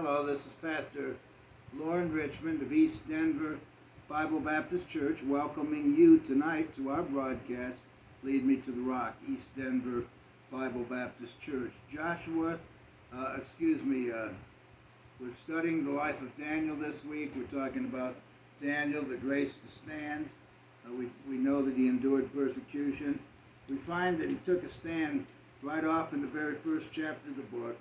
Hello, this is Pastor Lauren Richmond of East Denver Bible Baptist Church, welcoming you tonight to our broadcast, Lead Me to the Rock, East Denver Bible Baptist Church. We're studying the life of Daniel this week. We're talking about Daniel, the grace to stand. We know that he endured persecution. We find that he took a stand right off in the very first chapter of the book.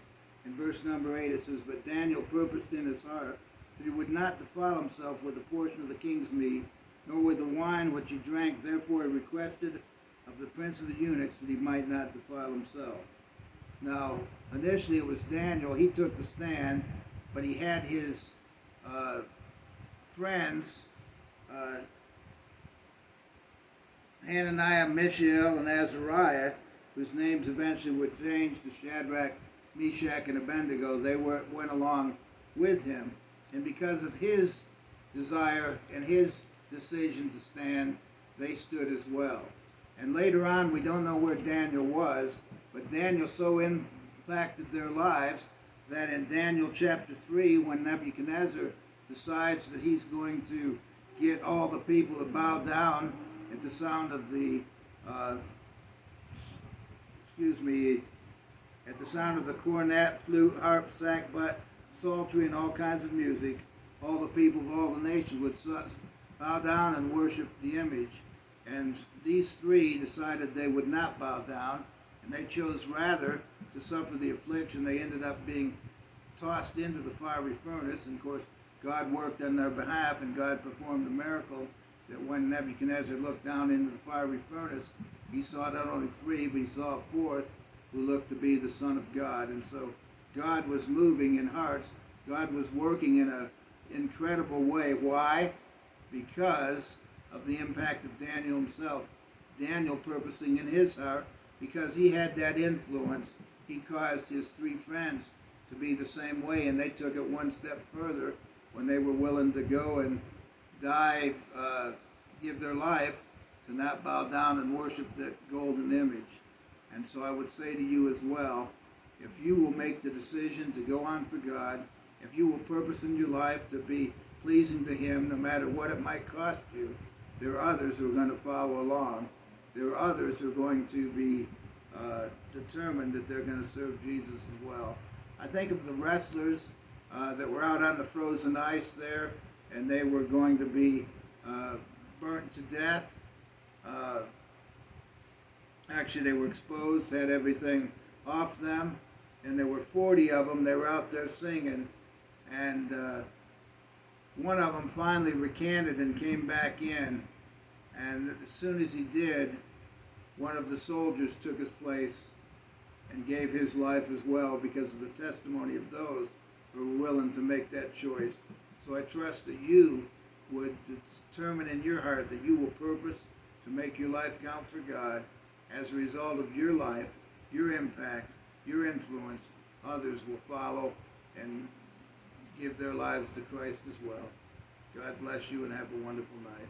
In verse number 8 it says, "But Daniel purposed in his heart that he would not defile himself with a portion of the king's meat, nor with the wine which he drank. Therefore he requested of the prince of the eunuchs that he might not defile himself." Now, initially it was Daniel. He took the stand, but he had his friends, Hananiah, Mishael, and Azariah, whose names eventually were changed to Shadrach, Meshach, and Abednego. They went along with him. And because of his desire and his decision to stand, they stood as well. And later on, we don't know where Daniel was, but Daniel so impacted their lives that in Daniel chapter 3, when Nebuchadnezzar decides that he's going to get all the people to bow down at the sound of the cornet, flute, harp, sackbut, psaltery, and all kinds of music, all the people of all the nations would bow down and worship the image. And these three decided they would not bow down, and they chose rather to suffer the affliction. They ended up being tossed into the fiery furnace, and of course God worked on their behalf, and God performed a miracle that when Nebuchadnezzar looked down into the fiery furnace, he saw not only three, but he saw a fourth who looked to be the Son of God. And so God was moving in hearts. God was working in an incredible way. Why? Because of the impact of Daniel himself. Daniel purposing in his heart, because he had that influence, he caused his three friends to be the same way, and they took it one step further when they were willing to go and die, give their life to not bow down and worship that golden image. And so I would say to you as well, if you will make the decision to go on for God, if you will purpose in your life to be pleasing to Him, no matter what it might cost you, there are others who are going to follow along. There are others who are going to be determined that they're going to serve Jesus as well. I think of the wrestlers that were out on the frozen ice there, and they were going to be burnt to death. Actually, they were exposed, had everything off them, and there were 40 of them. They were out there singing, and one of them finally recanted and came back in, and as soon as he did, one of the soldiers took his place and gave his life as well because of the testimony of those who were willing to make that choice. So I trust that you would determine in your heart that you will purpose to make your life count for God. As a result of your life, your impact, your influence, others will follow and give their lives to Christ as well. God bless you and have a wonderful night.